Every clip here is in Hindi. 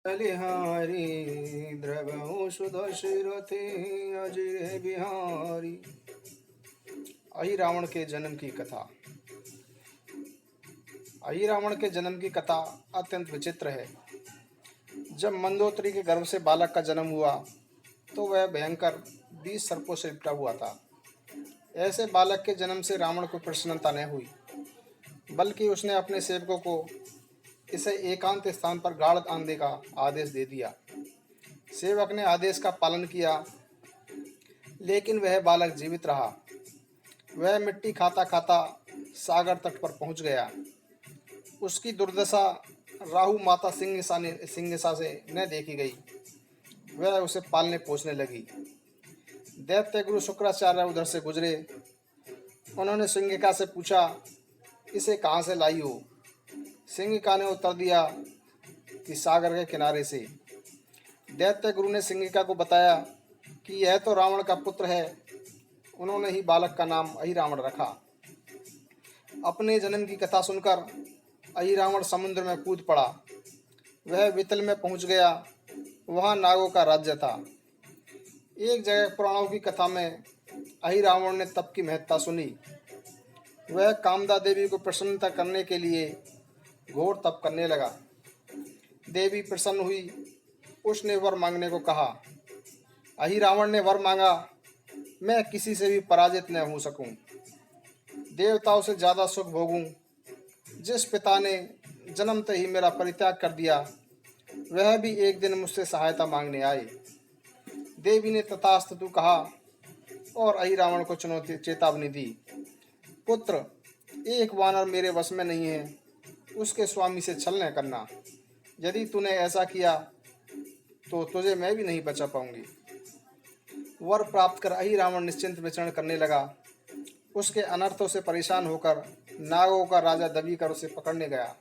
बलिहारी द्रवहु सुदशरथे अजय बिहारी। आई रावण के जन्म की कथा। आई रावण के जन्म की कथा अत्यंत विचित्र है। जब मंदोदरी के गर्भ से बालक का जन्म हुआ तो वह भयंकर 20 सर्पों से लिपटा हुआ था। ऐसे बालक के जन्म से रावण को प्रसन्नता न हुई, बल्कि उसने अपने सेवकों को इसे एकांत स्थान पर गाड़ बांधने का आदेश दे दिया। सेवक ने आदेश का पालन किया, लेकिन वह बालक जीवित रहा। वह मिट्टी खाता खाता सागर तट पर पहुंच गया। उसकी दुर्दशा राहु माता सिंहसा से न देखी गई। वह उसे पालने पोसने लगी। दैत्य गुरु शुक्राचार्य उधर से गुजरे। उन्होंने सिंहिका से पूछा, इसे कहाँ से लाई हो? सिंहिका ने उत्तर दिया कि सागर के किनारे से। दैत्य गुरु ने सिंहिका को बताया कि यह तो रावण का पुत्र है। उन्होंने ही बालक का नाम अहिरावण रखा। अपने जन्म की कथा सुनकर अहिरावण समुद्र में कूद पड़ा। वह वितल में पहुंच गया। वहां नागों का राज्य था। एक जगह पुराणों की कथा में अहिरावण ने तप की महत्ता सुनी। वह कामदा देवी को प्रसन्नता करने के लिए घोर तप करने लगा। देवी प्रसन्न हुई। उसने वर मांगने को कहा। अहिरावण ने वर मांगा, मैं किसी से भी पराजित न हो सकूं, देवताओं से ज्यादा सुख भोगूं। जिस पिता ने जन्मते ही मेरा परित्याग कर दिया, वह भी एक दिन मुझसे सहायता मांगने आए। देवी ने तथास्तु कहा और अहिरावण को चुनौती चेतावनी दी। पुत्र, एक वानर मेरे वश में नहीं है। उसके स्वामी से छल न करना। यदि तूने ऐसा किया तो तुझे मैं भी नहीं बचा पाऊंगी। वर प्राप्त कर अहिरावण निश्चिंत विचरण करने लगा। उसके अनर्थों से परेशान होकर नागों का राजा दबी कर उसे पकड़ने गया।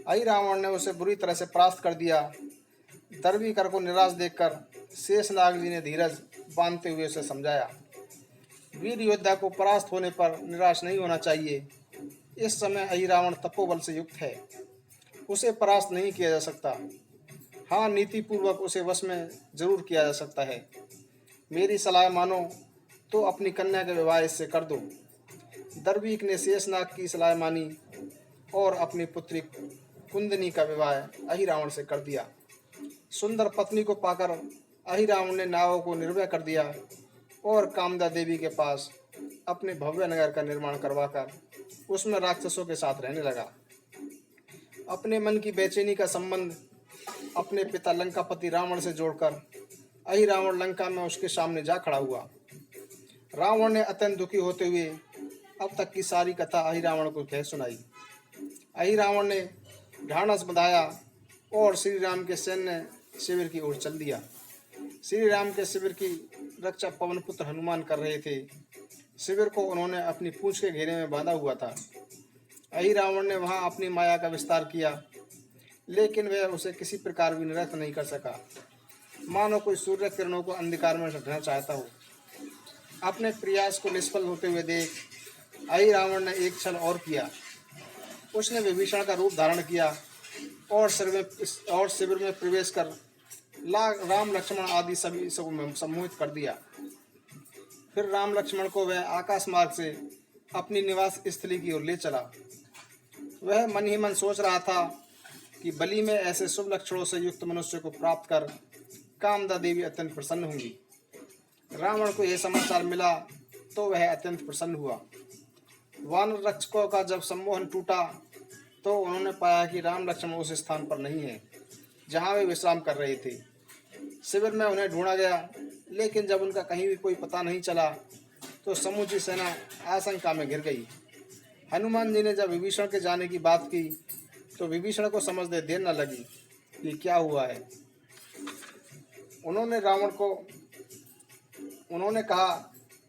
अहिरावण ने उसे बुरी तरह से परास्त कर दिया। दर्वीकर को निराश देखकर शेषनाग जी ने धीरज बांधते हुए उसे समझाया, वीर योद्धा को परास्त होने पर निराश नहीं होना चाहिए। इस समय अहिरावण तपोबल से युक्त है। उसे परास्त नहीं किया जा सकता। हाँ, नीतिपूर्वक उसे वश में जरूर किया जा सकता है। मेरी सलाह मानो तो अपनी कन्या का विवाह इससे कर दो। दर्वीक ने शेषनाग की सलाह मानी और अपनी पुत्री कुंदनी का विवाह अहिरावण से कर दिया। सुंदर पत्नी को पाकर अहिरावण ने नागों को निर्भय कर दिया और कामदा देवी के पास अपने भव्य नगर का निर्माण करवाकर उसमें राक्षसों के साथ रहने लगा। अपने मन की बेचैनी का संबंध अपने पिता लंकापति रावण से जोड़कर अहिरावण लंका में उसके सामने जा खड़ा हुआ। रावण ने अत्यंत दुखी होते हुए अब तक की सारी कथा अहिरावण को कह सुनाई। अहिरावण ने ढाढ़स बंधाया और श्री राम के सैन्य शिविर की ओर चल दिया। श्री राम के शिविर की रक्षा पवन पुत्र हनुमान कर रहे थे। शिविर को उन्होंने अपनी पूंछ के घेरे में बांधा हुआ था। अहिरावण ने वहां अपनी माया का विस्तार किया, लेकिन वह उसे किसी प्रकार भी निरस्त नहीं कर सका, मानो कोई सूर्य किरणों को अंधकार में रखना चाहता हो। अपने प्रयास को निष्फल होते हुए देख अहिरावण ने एक छल और किया। उसने विभीषण का रूप धारण किया और शिविर में प्रवेश कर राम लक्ष्मण आदि सभी को सम्मोहित कर दिया। फिर राम लक्ष्मण को वह आकाश मार्ग से अपनी निवास स्थली की ओर ले चला। वह मन ही मन सोच रहा था कि बलि में ऐसे शुभ लक्षणों से युक्त मनुष्य को प्राप्त कर कामदा देवी अत्यंत प्रसन्न होंगी। रावण को यह समाचार मिला तो वह अत्यंत प्रसन्न हुआ। वानर रक्षकों का जब सम्मोहन टूटा तो उन्होंने पाया कि राम लक्ष्मण उस स्थान पर नहीं है जहां वे विश्राम कर रहे थे। शिविर में उन्हें ढूंढा गया, लेकिन जब उनका कहीं भी कोई पता नहीं चला तो समूची सेना आशंका में घिर गई। हनुमान जी ने जब विभीषण के जाने की बात की तो विभीषण को समझने देर न लगी कि क्या हुआ है। उन्होंने कहा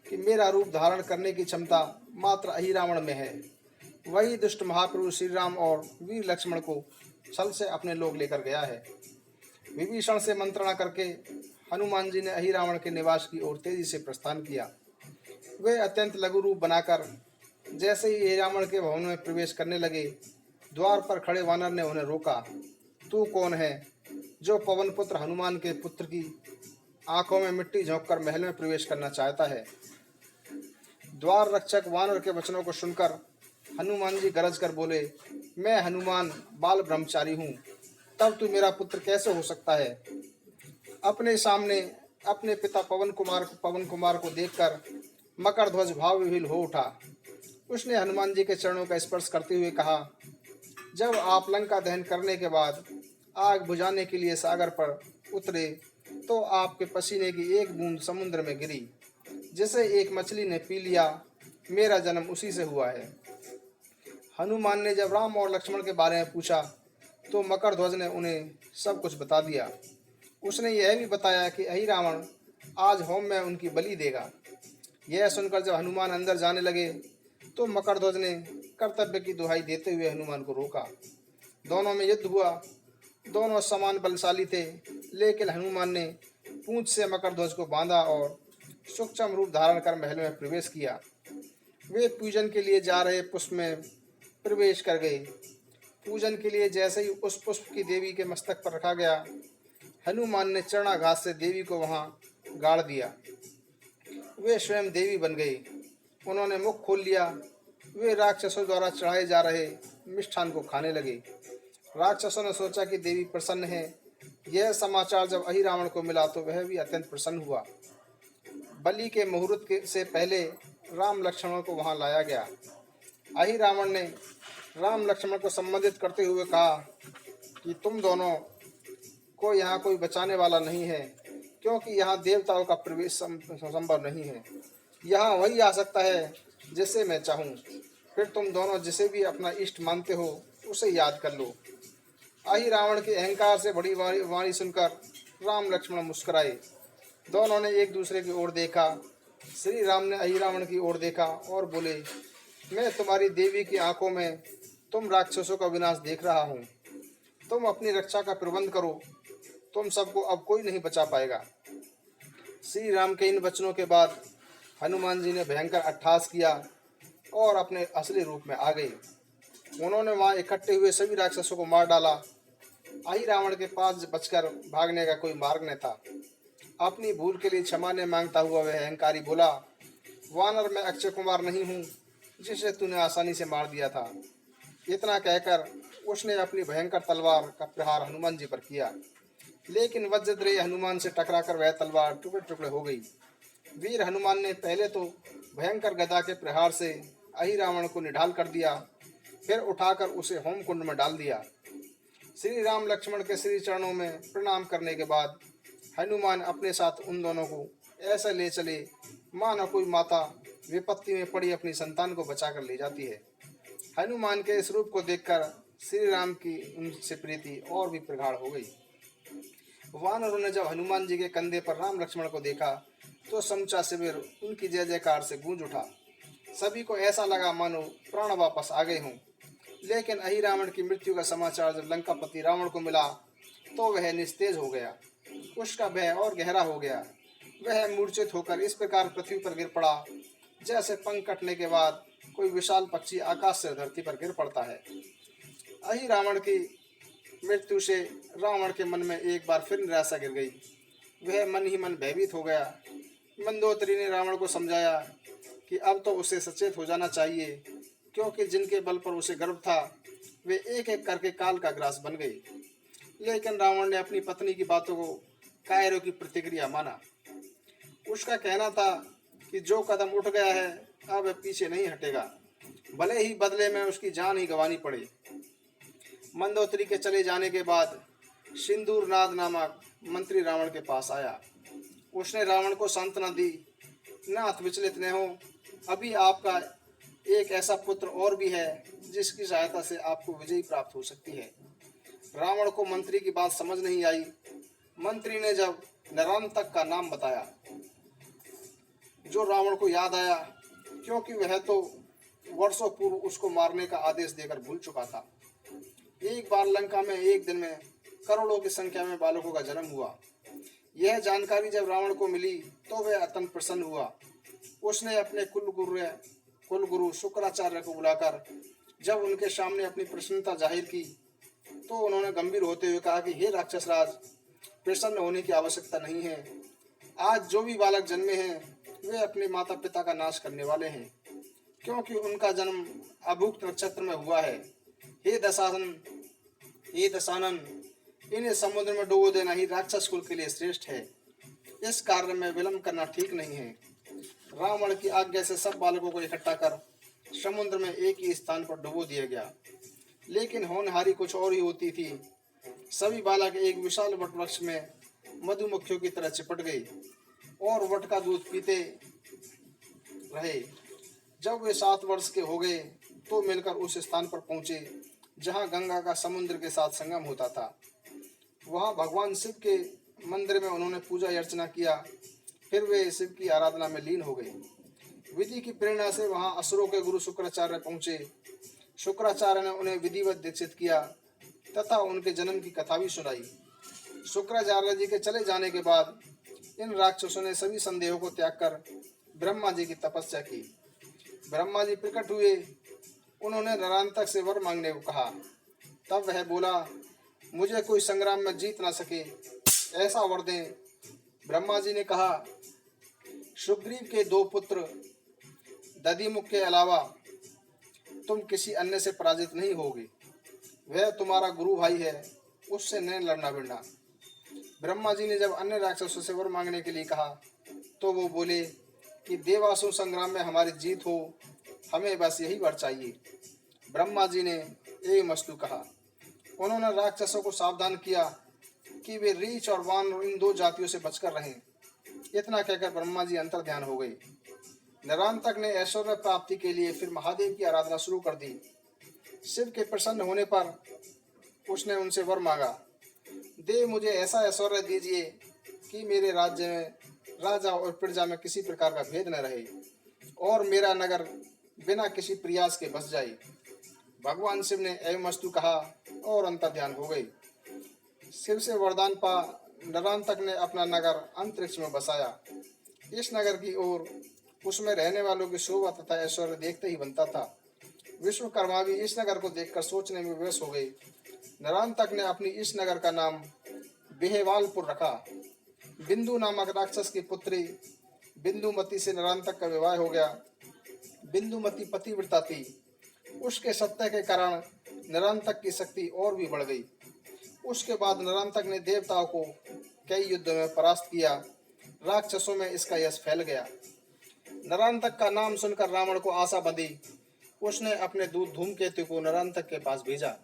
कि मेरा रूप धारण करने की क्षमता मात्र अहिरावण में है। वही दुष्ट महाप्रभु श्री राम और वीर लक्ष्मण को छल से अपने लोग लेकर गया है। विभीषण से मंत्रणा करके हनुमान जी ने अहिरावण के निवास की ओर तेजी से प्रस्थान किया। वे अत्यंत लघु रूप बनाकर जैसे ही अहिरावण के भवन में प्रवेश करने लगे, द्वार पर खड़े वानर ने उन्हें रोका। तू कौन है? जो पवन पुत्र हनुमान के पुत्र की आंखों में मिट्टी झोंककर महल में प्रवेश करना चाहता है। द्वार रक्षक वानर के वचनों को सुनकर हनुमान जी गरज कर बोले, मैं हनुमान बाल ब्रह्मचारी हूँ, तब तू मेरा पुत्र कैसे हो सकता है। अपने सामने अपने पिता पवन कुमार को देखकर मकर ध्वज भाव विह्वल हो उठा। उसने हनुमान जी के चरणों का स्पर्श करते हुए कहा, जब आप लंका दहन करने के बाद आग बुझाने के लिए सागर पर उतरे तो आपके पसीने की एक बूंद समुद्र में गिरी, जिसे एक मछली ने पी लिया। मेरा जन्म उसी से हुआ है। हनुमान ने जब राम और लक्ष्मण के बारे में पूछा तो मकर ध्वज ने उन्हें सब कुछ बता दिया। उसने यह भी बताया कि अहि रावण आज होम में उनकी बलि देगा। यह सुनकर जब हनुमान अंदर जाने लगे तो मकर ध्वज ने कर्तव्य की दुहाई देते हुए हनुमान को रोका। दोनों में युद्ध हुआ। दोनों समान बलशाली थे, लेकिन हनुमान ने पूंछ से मकर ध्वज को बांधा और सूक्ष्म रूप धारण कर महल में प्रवेश किया। वे पूजन के लिए जा रहे पुष्प में प्रवेश कर गए। पूजन के लिए जैसे ही उस पुष्प की देवी के मस्तक पर रखा गया, हनुमान ने चरणाघात से देवी को वहां गाड़ दिया। वे स्वयं देवी बन गई। उन्होंने मुख खोल लिया। वे राक्षसों द्वारा चढ़ाए जा रहे मिष्ठान को खाने लगे। राक्षसों ने सोचा कि देवी प्रसन्न है। यह समाचार जब अहि रावण को मिला तो वह भी अत्यंत प्रसन्न हुआ। बलि के मुहूर्त से पहले राम लक्ष्मण को वहां लाया गया। अहि रावण ने राम लक्ष्मण को संबोधित करते हुए कहा कि तुम दोनों को यहाँ कोई बचाने वाला नहीं है, क्योंकि यहाँ देवताओं का प्रवेश संभव नहीं है। यहाँ वही आ सकता है जिसे मैं चाहूँ। फिर तुम दोनों जिसे भी अपना इष्ट मानते हो उसे याद कर लो। अहि रावण के अहंकार से बड़ी वाणी सुनकर राम लक्ष्मण मुस्कुराए। दोनों ने एक दूसरे की ओर देखा। श्री राम ने अहि रावण की ओर देखा और बोले, मैं तुम्हारी देवी की आंखों में तुम राक्षसों का विनाश देख रहा हूँ। तुम अपनी रक्षा का प्रबंध करो। तुम सबको अब कोई नहीं बचा पाएगा। श्री राम के इन वचनों के बाद हनुमान जी ने भयंकर अट्टहास किया और अपने असली रूप में आ गए। उन्होंने वहां इकट्ठे हुए सभी राक्षसों को मार डाला। अहि रावण के पास बचकर भागने का कोई मार्ग न था। अपनी भूल के लिए क्षमा ने मांगता हुआ वह अहंकारी बोला, वानर मैं अक्षय कुमार नहीं हूँ जिसे तूने आसानी से मार दिया था। इतना कहकर उसने अपनी भयंकर तलवार का प्रहार हनुमान जी पर किया, लेकिन वज्रद्रेय हनुमान से टकराकर वह तलवार टुकड़े टुकड़े हो गई। वीर हनुमान ने पहले तो भयंकर गदा के प्रहार से अहि रावण को निढाल कर दिया, फिर उठाकर उसे होम कुंड में डाल दिया। श्री राम लक्ष्मण के श्री चरणों में प्रणाम करने के बाद हनुमान अपने साथ उन दोनों को ऐसा ले चले मानो कोई माता विपत्ति में पड़ी अपनी संतान को बचाकर ले जाती है। हनुमान के इस रूप को देखकर श्री राम की उनसे प्रीति और भी प्रगाढ़ हो गई। वानरों ने जब हनुमान जी के कंधे पर राम लक्ष्मण को देखा तो समूचा शिविर उनकी जय जयकार से गूंज उठा। सभी को ऐसा लगा मानो प्राण वापस आ गए हों। लेकिन अहि रावण की मृत्यु का समाचार जब लंकापति रावण को मिला तो वह निस्तेज हो गया। उसका भय और गहरा हो गया। वह मूर्छित होकर इस प्रकार पृथ्वी पर गिर पड़ा जैसे पंख कटने के बाद कोई विशाल पक्षी आकाश से धरती पर गिर पड़ता है। अहि रावण की मृत्यु से रावण के मन में एक बार फिर निराशा गिर गई। वह मन ही मन भयभीत हो गया। मंदोदरी ने रावण को समझाया कि अब तो उसे सचेत हो जाना चाहिए, क्योंकि जिनके बल पर उसे गर्व था वे एक एक करके काल का ग्रास बन गए। लेकिन रावण ने अपनी पत्नी की बातों को कायरों की प्रतिक्रिया माना। उसका कहना था कि जो कदम उठ गया है अब वह पीछे नहीं हटेगा, भले ही बदले में उसकी जान ही गंवानी पड़े। मंदोदरी के चले जाने के बाद सिंदूर नाद नामक मंत्री रावण के पास आया। उसने रावण को सांत्वना दी, नाथ विचलित न हो, अभी आपका एक ऐसा पुत्र और भी है जिसकी सहायता से आपको विजय प्राप्त हो सकती है। रावण को मंत्री की बात समझ नहीं आई। मंत्री ने जब नरांतक का नाम बताया जो रावण को याद आया, क्योंकि वह तो वर्षों पूर्व उसको मारने का आदेश देकर भूल चुका था। एक बार लंका में एक दिन में करोड़ों की संख्या में बालकों का जन्म हुआ। यह जानकारी जब रावण को मिली तो वह अत्यंत प्रसन्न हुआ। उसने अपने कुलगुरु शुक्राचार्य को बुलाकर जब उनके सामने अपनी प्रसन्नता जाहिर की तो उन्होंने गंभीर होते हुए कहा कि हे राक्षस राज, प्रसन्न होने की आवश्यकता नहीं है। आज जो भी बालक जन्मे हैं वे अपने माता पिता का नाश करने वाले हैं, क्योंकि उनका जन्म अभुक्त नक्षत्र में हुआ है। हे दशानन हे दशानन, इन्हें समुद्र में डुबो देना ही राक्षस कुल के लिए श्रेष्ठ है। इस कार्य में विलंब करना ठीक नहीं है। रावण की आज्ञा से सब बालकों को इकट्ठा कर समुद्र में एक ही स्थान पर डुबो दिया गया। लेकिन होनहारी कुछ और ही होती थी। सभी बालक एक विशाल वट वृक्ष में मधुमक्खियों की तरह चिपट गए और वट का दूध पीते रहे। जब वे 7 वर्ष के हो गए तो मिलकर उस स्थान पर पहुंचे जहां गंगा का समुद्र के साथ संगम होता था। वहां भगवान शिव के मंदिर में उन्होंने पूजा अर्चना किया। फिर वे शिव की आराधना में लीन हो गए। विधि की प्रेरणा से वहां असुरों के गुरु शुक्राचार्य पहुंचे। शुक्राचार्य ने उन्हें विधिवत दीक्षित किया तथा उनके जन्म की कथा भी सुनाई। शुक्राचार्य जी के चले जाने के बाद इन राक्षसों ने सभी संदेहों को त्याग कर ब्रह्मा जी की तपस्या की। ब्रह्मा जी प्रकट हुए। उन्होंने नरांतक से वर मांगने को कहा। तब वह बोला, मुझे कोई संग्राम में जीत ना सके ऐसा वर दें। ब्रह्मा जी ने कहा, सुग्रीव के 2 पुत्र दधिमुख के अलावा तुम किसी अन्य से पराजित नहीं होगे। वह तुम्हारा गुरु भाई है, उससे न लड़ना भिड़ना। ब्रह्मा जी ने जब अन्य राक्षसों से वर मांगने के लिए कहा तो वो बोले कि देवासुर संग्राम में हमारी जीत हो, हमें बस यही वर चाहिए। ब्रह्मा जी ने एवमस्तु कहा। उन्होंने राक्षसों को सावधान किया कि वे रीछ और वानर इन 2 जातियों से बचकर रहें। इतना कहकर ब्रह्मा जी अंतर ध्यान हो गए। नरांतक ने ऐश्वर्य प्राप्ति के लिए फिर महादेव की आराधना शुरू कर दी। शिव के प्रसन्न होने पर उसने उनसे वर मांगा, देव मुझे ऐसा ऐश्वर्य दीजिए कि मेरे राज्य में राजा और प्रजा में किसी प्रकार का भेद न रहे और मेरा नगर बिना किसी प्रयास के बस जाए। भगवान शिव ने एवमस्तु कहा और अंतर ध्यान हो गए। शिव से वरदान पा नरांतक ने अपना नगर अंतरिक्ष में बसाया। इस नगर की ओर उसमें रहने वालों की शोभा तथा ऐश्वर्य देखते ही बनता था। विश्वकर्मा भी इस नगर को देखकर सोचने में विवश हो गए। नरांतक ने अपनी इस नगर का नाम बिहेवालपुर रखा। बिंदु नामक राक्षस की पुत्री बिंदुमती से नरांतक का विवाह हो गया। बिंदुमती पतिव्रता थी। उसके सत्य के कारण नरांतक की शक्ति और भी बढ़ गई। उसके बाद नरांतक ने देवताओं को कई युद्धों में परास्त किया। राक्षसों में इसका यश फैल गया। नरांतक का नाम सुनकर रावण को आशा बंधी। उसने अपने दूत धूमकेतु को नरांतक के पास भेजा।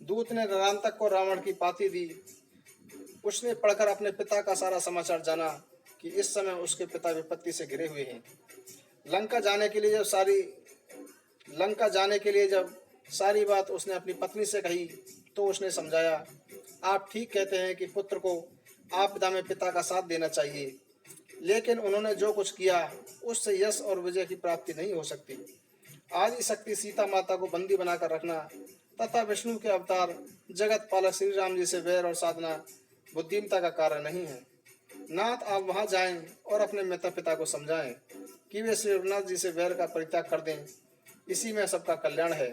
दूत ने नरांतक को रावण की पाती दी। उसने पढ़कर अपने पिता का सारा समाचार जाना कि इस समय उसके पिता विपत्ति से घिरे हुए हैं। लंका जाने के लिए जब सारी बात उसने अपनी पत्नी से कही तो उसने समझाया, आप ठीक कहते हैं कि पुत्र को आपदा में पिता का साथ देना चाहिए, लेकिन उन्होंने जो कुछ किया उससे यश और विजय की प्राप्ति नहीं हो सकती। आदि शक्ति सीता माता को बंदी बनाकर रखना तथा विष्णु के अवतार जगत पालक श्री राम जी से वैर और साधना बुद्धिमता का कार्य नहीं है। नाथ, आप वहां जाएं और अपने माता पिता को समझाएं कि वे श्री रघुनाथ जी से वैर का परित्याग कर दें। इसी में सबका कल्याण है।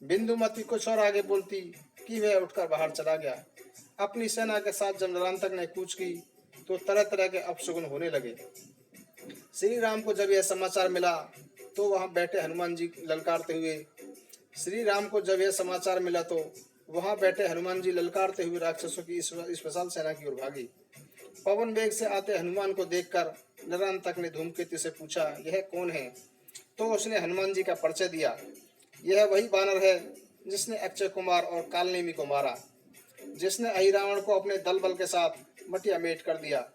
बिंदुमती कुछ और आगे बोलती कि वह उठकर बाहर चला गया। अपनी सेना के साथ जब नरांतक ने कूच की तो तरह तरह के अपशगुन होने लगे। श्री राम को जब यह समाचार मिला तो वहां बैठे हनुमान जी ललकारते हुए राक्षसों की इस विशाल सेना की ओर भागी। पवन वेग से आते हनुमान को देखकर नरांतक ने धूमकेतु से पूछा, यह कौन है? तो उसने हनुमान जी का परिचय दिया। यह वही बानर है जिसने अक्षय कुमार और कालनेमी को मारा, जिसने अहिरावण को अपने दल बल के साथ मटियामेट कर दिया।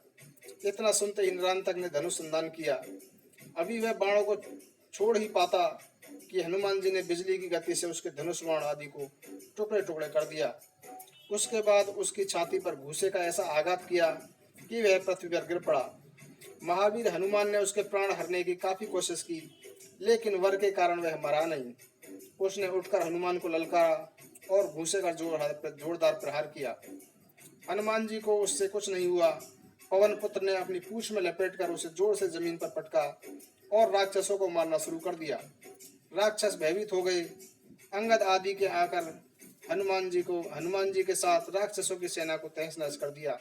इतना सुनते ही नरांतक ने धनुष संधान किया। अभी वह बाणों को छोड़ ही पाता कि हनुमान जी ने बिजली की गति से उसके धनुष बाण आदि को टुकड़े टुकड़े कर दिया। उसके बाद उसकी छाती पर घूसे का ऐसा आघात किया कि वह पृथ्वी पर गिर पड़ा। महावीर हनुमान ने उसके प्राण हरने की काफी कोशिश की, लेकिन वर के कारण वह मरा नहीं। उसने उठकर हनुमान को ललकारा और घूसे का जोरदार प्रहार किया। हनुमान जी को उससे कुछ नहीं हुआ। पवन पुत्र ने अपनी पूंछ में लपेटकर उसे जोर से जमीन पर पटका और राक्षसों को मारना शुरू कर दिया। राक्षस भयभीत हो गए। अंगद आदि के आकर हनुमान जी के साथ राक्षसों की सेना को तहस नहस कर दिया।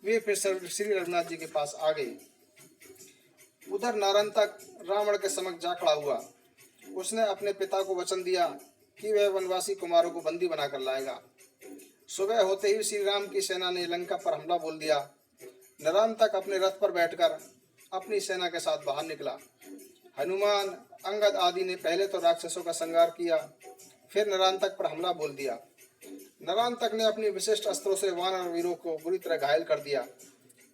वे फिर श्री रघुनाथ जी के पास आ गए। उधर नारंतक रावण के समक्ष जा खड़ा हुआ। उसने अपने पिता को वचन दिया कि वह वनवासी कुमारों को बंदी बनाकर लाएगा। सुबह होते ही श्री राम की सेना ने लंका पर हमला बोल दिया। नारंतक अपने रथ पर बैठकर अपनी सेना के साथ बाहर निकला। हनुमान, अंगद आदि ने पहले तो राक्षसों का संहार किया, फिर नारंतक पर हमला बोल दिया। नारंतक ने अपनी विशिष्ट अस्त्रों से वानर वीरों को बुरी तरह घायल कर दिया।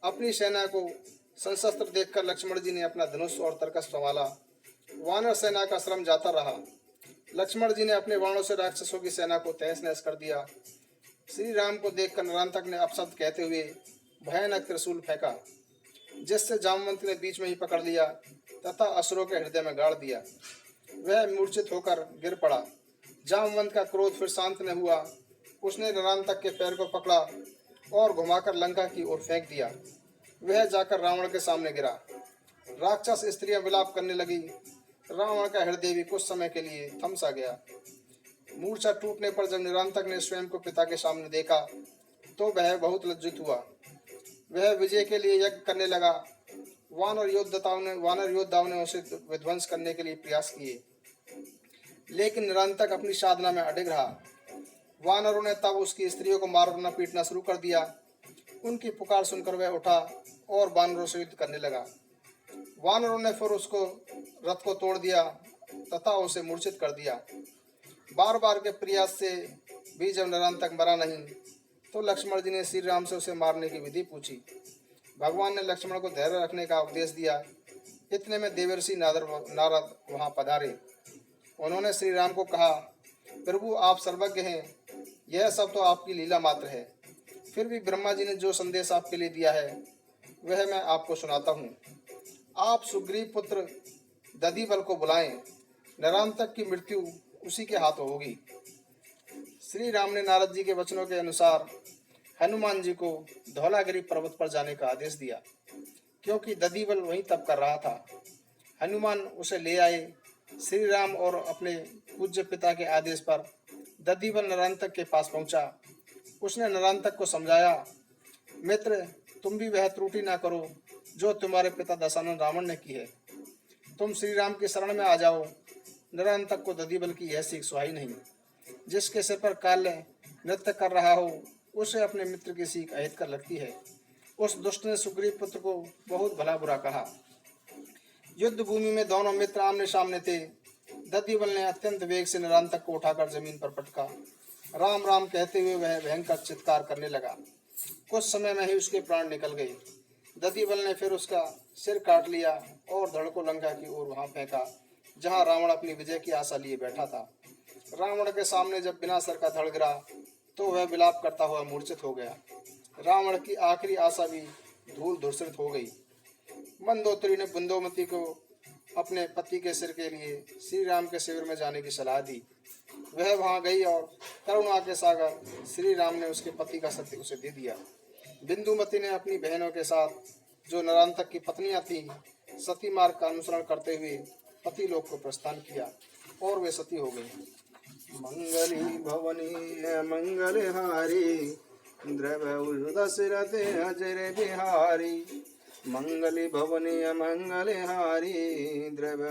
अपनी सेना को सशस्त्र देखकर लक्ष्मण जी ने अपना धनुष और तरकस संभाला। वानर सेना का श्रम जाता रहा। लक्ष्मण जी ने अपने बाणों से राक्षसों की सेना को तहस नहस कर दिया। श्री राम को देखकर नारंतक ने अपशब्द कहते हुए भयानक त्रिशूल फेंका, जिससे जामवंत ने बीच में ही पकड़ लिया तथा असुरों के हृदय में गाड़ दिया। वह मूर्छित होकर गिर पड़ा। जामवंत का क्रोध फिर शांत न हुआ। उसने नारंतक के पैर को पकड़ा और घुमाकर लंका की ओर फेंक दिया। वह जाकर रावण के सामने गिरा। राक्षस स्त्रियां विलाप करने लगी। रावण का हृदय भी कुछ समय के लिए थम सा गया। मूर्छा टूटने पर जब नारंतक ने स्वयं को पिता के सामने देखा तो वह बहुत लज्जित हुआ। वह विजय के लिए यज्ञ करने लगा। वानर योद्धाओं ने उसे विध्वंस करने के लिए प्रयास किए, लेकिन नारंतक अपनी साधना में अडिग रहा। वानरों ने तब उसकी स्त्रियों को मारना पीटना शुरू कर दिया। उनकी पुकार सुनकर वह उठा और वानरों से युद्ध करने लगा। वानरों ने फिर उसको रथ को तोड़ दिया तथा उसे मूर्छित कर दिया। बार बार के प्रयास से भी जब नारंतक मरा नहीं तो लक्ष्मण जी ने श्री राम से उसे मारने की विधि पूछी। भगवान ने लक्ष्मण को धैर्य रखने का उपदेश दिया। इतने में देवर्षि नारद वहां पधारे। उन्होंने श्री राम को कहा, प्रभु आप सर्वज्ञ हैं, यह सब तो आपकी लीला मात्र है। फिर भी ब्रह्मा जी ने जो संदेश आपके लिए दिया है वह मैं आपको सुनाता हूँ। आप सुग्रीव पुत्र दधिबल को बुलाएं, नारंतक की मृत्यु उसी के हाथों होगी। श्री राम ने नारद जी के वचनों के अनुसार हनुमान जी को धौलागिरी पर्वत पर जाने का आदेश दिया, क्योंकि दधिबल वहीं तप कर रहा था। हनुमान उसे ले आए। श्री राम और अपने पूज्य पिता के आदेश पर दधिबल नारंतक के पास पहुंचा। उसने नारंतक को समझाया, मित्र, तुम भी वह त्रुटि ना करो जो तुम्हारे पिता दशानन रावण ने की है। तुम श्री राम की शरण में आ जाओ। नारंतक को दधिबल की यह सीख सुहाई नहीं। जिसके सिर पर काल्य नृत्य कर रहा हो उसे अपने मित्र की सीख अहित कर लगती है। उस दुष्ट ने सुग्रीव पुत्र को बहुत भला बुरा कहा। युद्ध भूमि में दोनों मित्र आमने सामने थे। दधिबल ने अत्यंत वेग से नारंतक को उठाकर जमीन पर पटका। राम राम कहते हुए वह भयंकर चित्कार करने लगा। कुछ समय में ही उसके प्राण निकल गए। दधिबल ने फिर उसका सिर काट लिया और धड़ को लंका की ओर वहां फेंका जहां रावण अपनी विजय की आशा लिए बैठा था। रावण के सामने जब बिना सर का धड़ गिरा तो वह विलाप करता हुआ मूर्छित हो गया। रावण की आखिरी आशा भी धूल धूसरित हो गई। मंदोदरी ने बुंदोमती को अपने पति के सिर के लिए श्री राम के शिविर में जाने की सलाह दी। वह वहां गई और करुणा के सागर श्री राम ने उसके पति का सत्य उसे दे दिया। बिंदुमती ने अपनी बहनों के साथ जो नारंतक की पत्नियां थीं सती मार्ग का अनुसरण करते हुए पति लोक को प्रस्थान किया और वे सती हो गई। मंगली भवनी मंगल हारी द्रव दशरथे अजर बिहारी। मंगली भवनी मंगल हारी द्रव